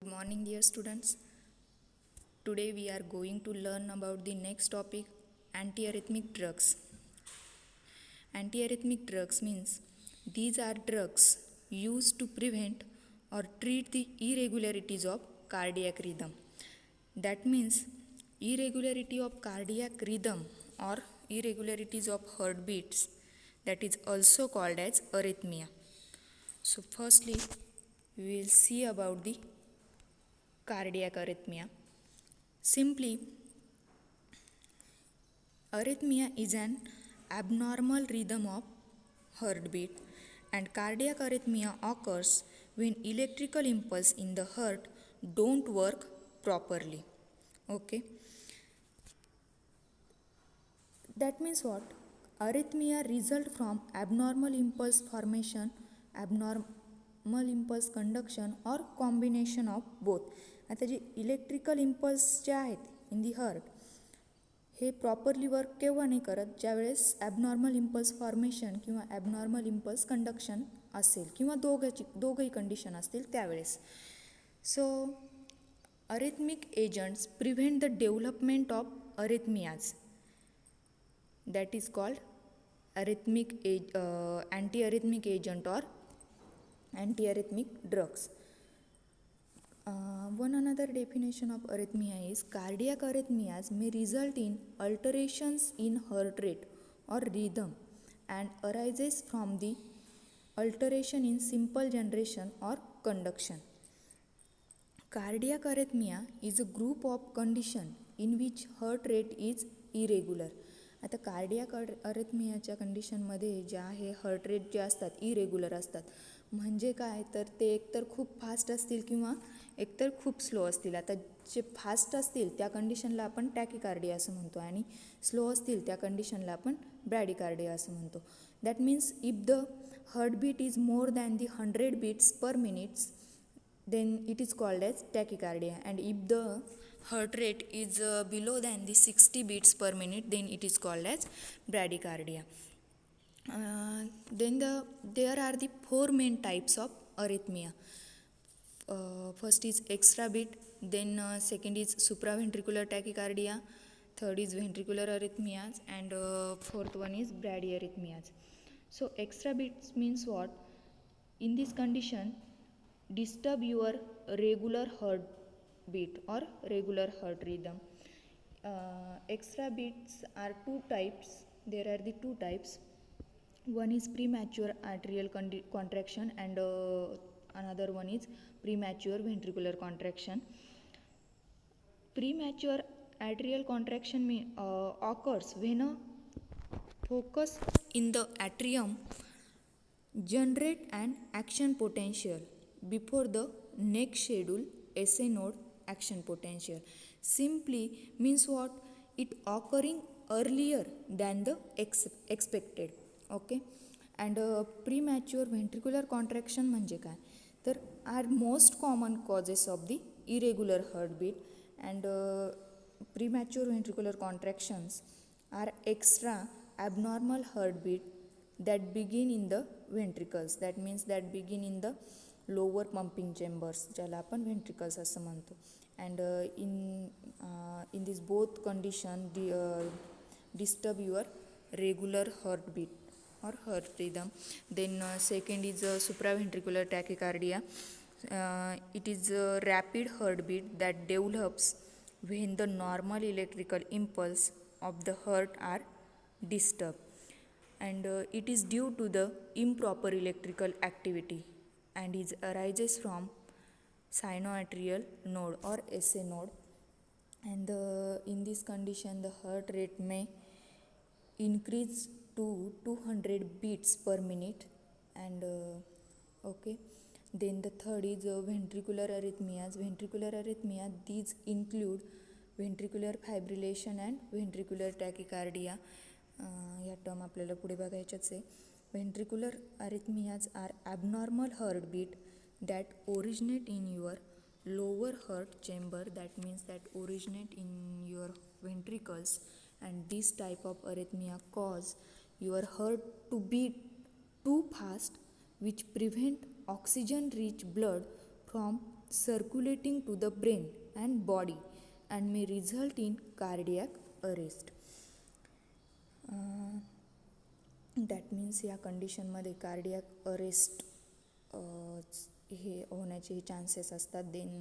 Good morning, dear students. Today we are going to learn about the next topic, antiarrhythmic drugs. Antiarrhythmic drugs means these are drugs used to prevent or treat the irregularities of cardiac rhythm. That means irregularity of cardiac rhythm or irregularities of heartbeats, that is also called as arrhythmia. So firstly we will see about the cardiac arrhythmia. Simply, arrhythmia is an abnormal rhythm of heartbeat, and cardiac arrhythmia occurs when electrical impulse in the heart don't work properly. Okay, that means what? Arrhythmia result from abnormal impulse formation, abnormal impulse conduction or combination of both. आता जे electrical impulse जे आहेत in the heart हे properly work केव्हा नाही करत, ज्यावेळेस abnormal impulse formation किंवा abnormal impulse conduction असेल किंवा दोघंही कंडिशन असतील त्यावेळेस. So arrhythmic agents prevent the development of arrhythmias, that is called anti-arrhythmic agent or anti-arrhythmic drugs. One another definition of arrhythmia is cardiac arrhythmias may result in alterations in heart rate or rhythm and arises from the alteration in simple generation or conduction. Cardiac arrhythmia is a group of condition in which heart rate is irregular. आता cardiac अरिथमियाच्या कंडिशनमध्ये ज्या आहे heart rate जे असतात irregular असतात. म्हणजे काय तर ते एकतर खूप फास्ट असतील किंवा एकतर खूप स्लो असतील. आता जे फास्ट असतील त्या कंडिशनला आपण टॅकिकार्डिया असं म्हणतो आणि स्लो असतील त्या कंडिशनला आपण ब्रॅडिकार्डिया असं म्हणतो. That means if the heartbeat is more than the 100 beats per minute, then it is called as tachycardia, and if the heart rate is below than the 60 beats per minute, then it is called as bradycardia. Then there are the four main types of arrhythmia. First is extra beat, then second is supraventricular tachycardia, third is ventricular arrhythmias, and fourth one is bradyarrhythmias. So extra beats means what? In this condition disturb your regular heartbeat or regular heart rhythm. Extra beats are two types. There are the two types. One is premature atrial contraction and another one is premature ventricular contraction. Premature atrial contraction occurs when a focus in the atrium generate an action potential before the next schedule SA node action potential. Simply means what? It occurring earlier than the expected. Okay, and premature ventricular contraction म्हणजे काय तर are most common causes of the irregular heartbeat, and premature ventricular contractions are extra abnormal heartbeat that begin in the ventricles, that means that begin in the lower pumping chambers ज्याला आपण ventricles असं म्हणतो. And in this both condition disturb your regular heartbeat or heart rhythm. Then second is supraventricular tachycardia. It is a rapid heartbeat that develops when the normal electrical impulse of the heart are disturbed, and it is due to the improper electrical activity and is arises from sinoatrial node or SA node. And in this condition the heart rate may increase to 200 beats per minute. And okay, then the third is ventricular arrhythmias. Ventricular arrhythmia, these include ventricular fibrillation and ventricular tachycardia. या term आपल्याला पुढे बघायच्याच आहे. Ventricular arrhythmias are abnormal heartbeat that originate in your lower heart chamber, that means that originate in your ventricles, and this type of arrhythmia cause your heart to beat too fast, which prevent oxygen rich blood from circulating to the brain and body and may result in cardiac arrest. That means या कंडिशनमध्ये cardiac arrest हे होण्याचे chances असतात. Then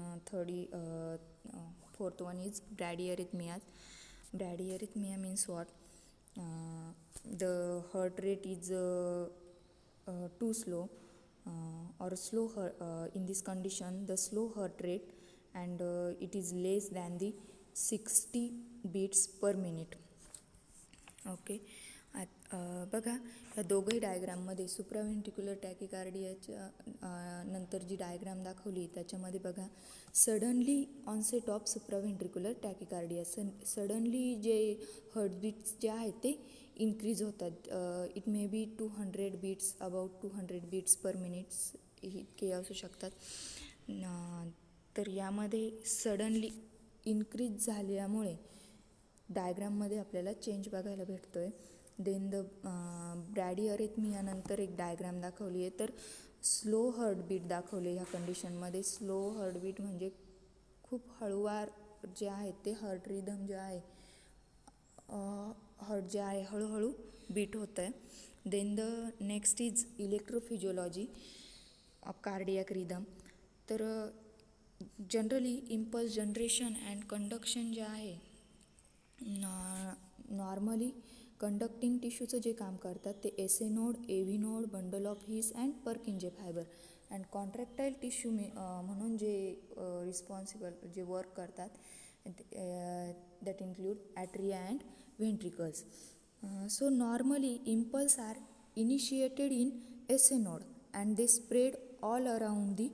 fourth one is bradyarrhythmias. Bradyarrhythmia means what? The heart rate is too slow or slow in this condition the slow heart rate and it is less than the 60 beats per minute. Okay. बघा ह्या दोघंही डायग्राममध्ये सुप्राव्हेंट्रिक्युलर टॅकिकार्डियाच्या नंतर जी diagram दाखवली त्याच्यामध्ये बघा suddenly onset of supraventricular tachycardia. Suddenly जे heartbeats जे आहेत ते इन्क्रीज होतात. It may be 200 beats, about 200 beats per minutes इतके असू शकतात. तर यामध्ये सडनली इन्क्रीज झाल्यामुळे डायग्राममध्ये आपल्याला चेंज बघायला भेटतो आहे. देन द ब्रॅडिअरिथमियानंतर एक डायग्राम दाखवली आहे. तर स्लो हार्टबीट दाखवले ह्या कंडिशनमध्ये. स्लो हार्टबीट म्हणजे खूप हळूवार जे आहेत ते हार्ट रिदम जे आहे, हार्ट जे आहे हळूहळू बीट होतं आहे. Then the next is electrophysiology of cardiac rhythm. तर generally impulse generation and conduction जे आहे नॉर्मली कंडक्टिंग टिश्यूचं जे काम करतात ते SA node, AV node, bundle of His and Purkinje fibre. And contractile tissue म्हणून जे रिस्पॉन्सिबल जे वर्क करतात that include atria and ventricles. So normally impulse are initiated in SA node and they spread all around the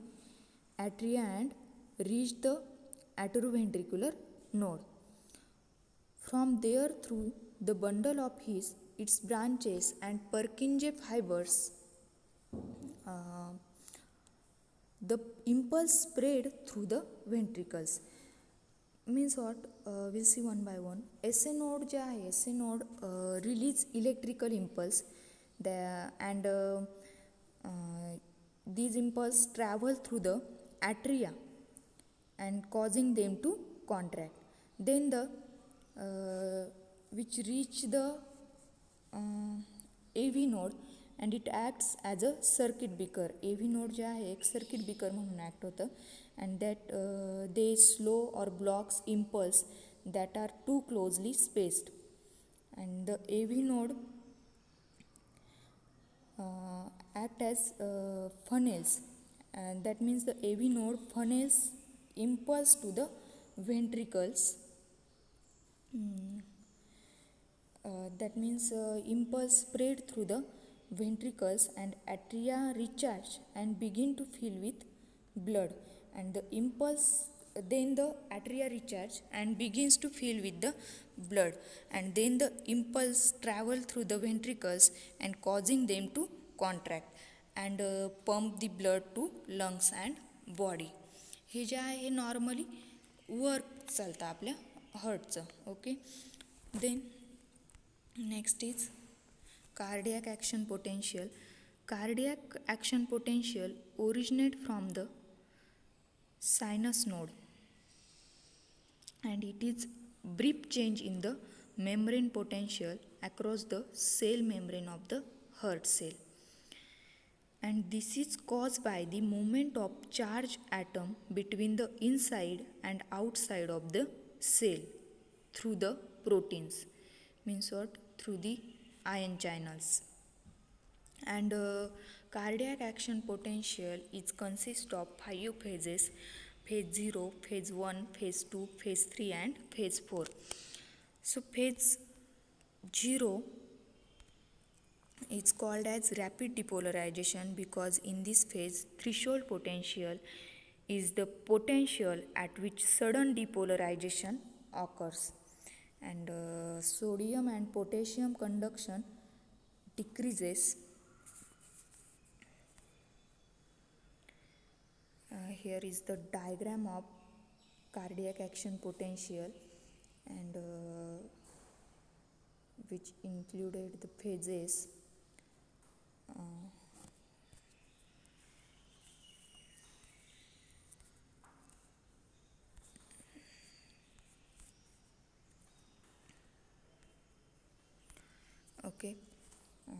atria and reach the ॲटरोव्हेंट्रिक्युलर node. From there through the bundle of his, its branches and Purkinje fibers, the impulse spread through the ventricles. Means what? We'll see one by one. SA node जे आहे, SA node release electrical impulse and these impulse travel through the atria and causing them to contract. Then the which reach the AV node and it acts as a circuit breaker. AV node जे आहे एक circuit breaker म्हणून act होतं and that they slow or blocks impulse that are too closely spaced. And the AV node act as funnels, and that means the AV node funnels impulse to the ventricles. That means impulse spread through the ventricles and atria recharge and begin to fill with blood. And the impulse, then the atria recharge and begins to fill with the blood. And then the impulse travel through the ventricles and causing them to contract and pump the blood to lungs and body. हे जे आहे हे normally work चालतं आपल्या हार्टचं. Okay. Then next is cardiac action potential. Cardiac action potential originate from the sinus node and it is brief change in the membrane potential across the cell membrane of the heart cell. And this is caused by the movement of charged atom between the inside and outside of the cell through the proteins. Means what? Through the ion channels. And cardiac action potential is consist of 5 phases: phase 0, phase 1, phase 2, phase 3 and phase 4. So phase 0 is called as rapid depolarization because in this phase threshold potential is the potential at which sudden depolarization occurs. And sodium and potassium conduction decreases. Here is the diagram of cardiac action potential and which included the phases. Okay. Uh,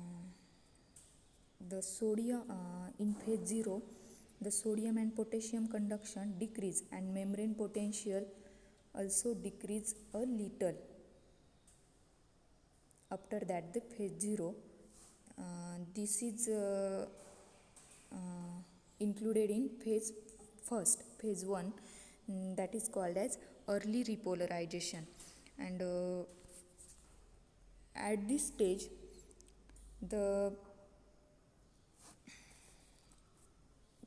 the sodium in phase 0, the sodium and potassium conduction decrease and membrane potential also decrease a little. After that, the phase 0, this is included in phase 1, that is called as early repolarization. And at this stage, the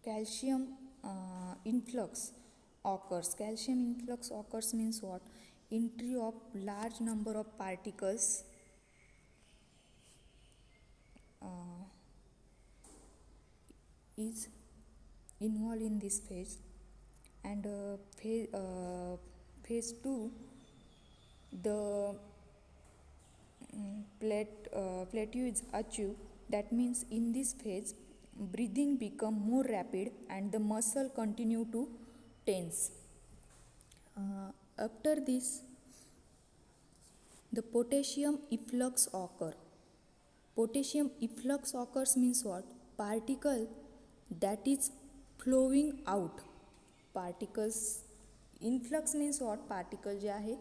calcium influx occurs. Calcium influx occurs means what? Entry of large number of particles is involved in this phase. And phase 2, the plateau is achieved. That means in this phase, breathing become more rapid and the muscle continue to tense. After this, the potassium efflux occur. Potassium efflux occurs means what? Particle that is flowing out. Particles influx means what? Particle जे आहे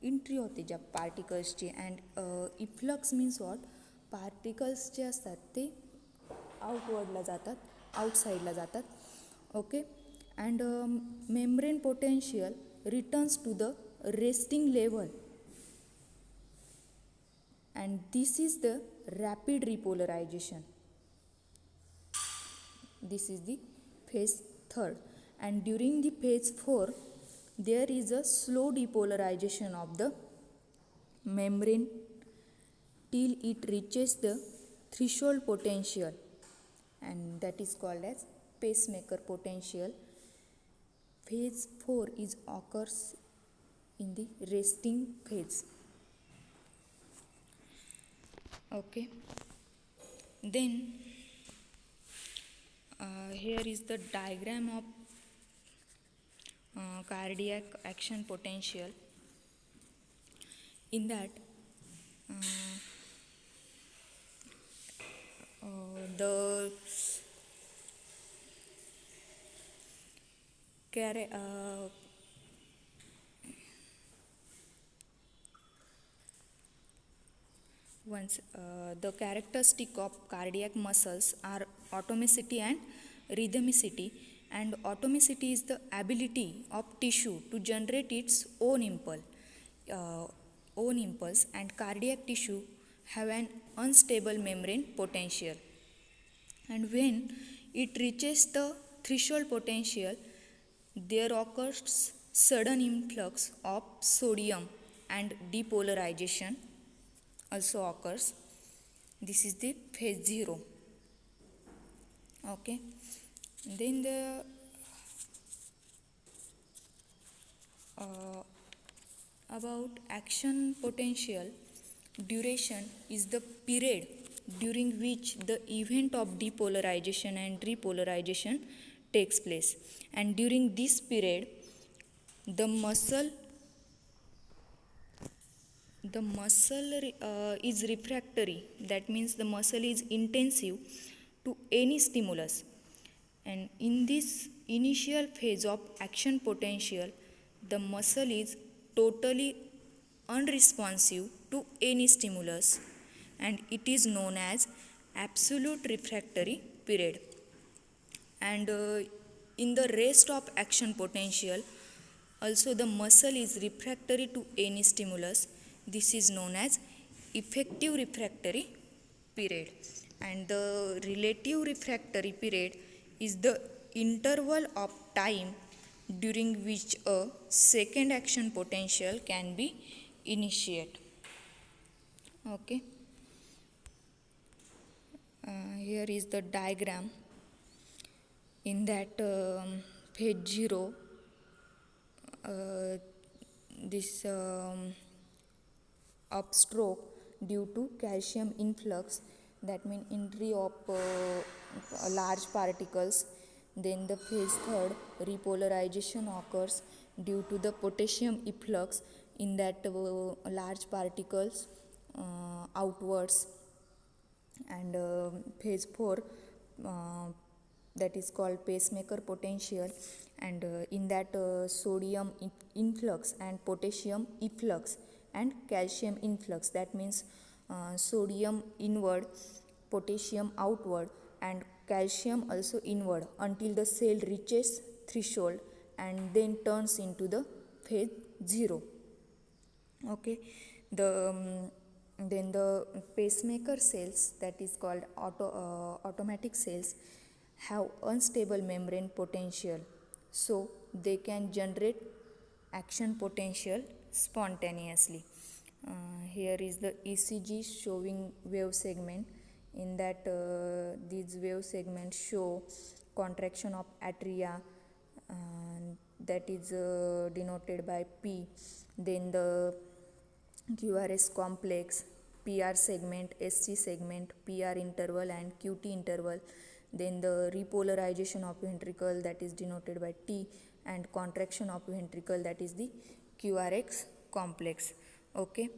entry होते ज्या पार्टिकल्सची. And efflux means what? Particles जे असतात ते आउटवर्डला जातात, आउटसाईडला जातात. Okay. And membrane potential returns to the resting level, and this is the rapid repolarization. This is the phase 3rd. And during the phase 4, there is a slow depolarization of the membrane till it reaches the threshold potential, and that is called as pacemaker potential. Phase 4 is occurs in the resting phase. Okay. Then here is the diagram of cardiac action potential. In that, the the characteristic of cardiac muscles are atomicity and rhythmicity. And atomicity is the ability of tissue to generate its own impulse, and cardiac tissue have an unstable membrane potential. And when it reaches the threshold potential, there occurs sudden influx of sodium and depolarization also occurs. This is the phase 0. Okay. Then the about action potential duration is the period during which the event of depolarization and repolarization takes place. And during this period, the muscle is refractory. That means the muscle is intensive to any stimulus. And in this initial phase of action potential, the muscle is totally unresponsive to any stimulus, and it is known as absolute refractory period. And in the rest of action potential, also the muscle is refractory to any stimulus. This is known as effective refractory period. And the relative refractory period is the interval of time during which a second action potential can be initiated. Okay. Here is the diagram. In that phase 0, this upstroke due to calcium influx, that means entry of large particles. Then the phase 3rd, repolarization occurs due to the potassium efflux, in that large particles outwards and phase 4 uh, that is called pacemaker potential, and in that sodium influx and potassium efflux and calcium influx. That means sodium inward, potassium outward, and calcium also inward until the cell reaches threshold and then turns into the phase 0. Okay, then the pacemaker cells, that is called automatic cells, have unstable membrane potential, so they can generate action potential spontaneously. Here is the ECG showing wave segment. In that these wave segments show contraction of atria, that is denoted by P. Then the QRS complex, PR segment, SC segment, PR interval, and QT interval. Then the repolarization of ventricle, that is denoted by T, and contraction of ventricle, that is the QRX complex. Okay,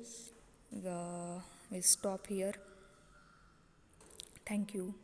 we'll stop here. Thank you.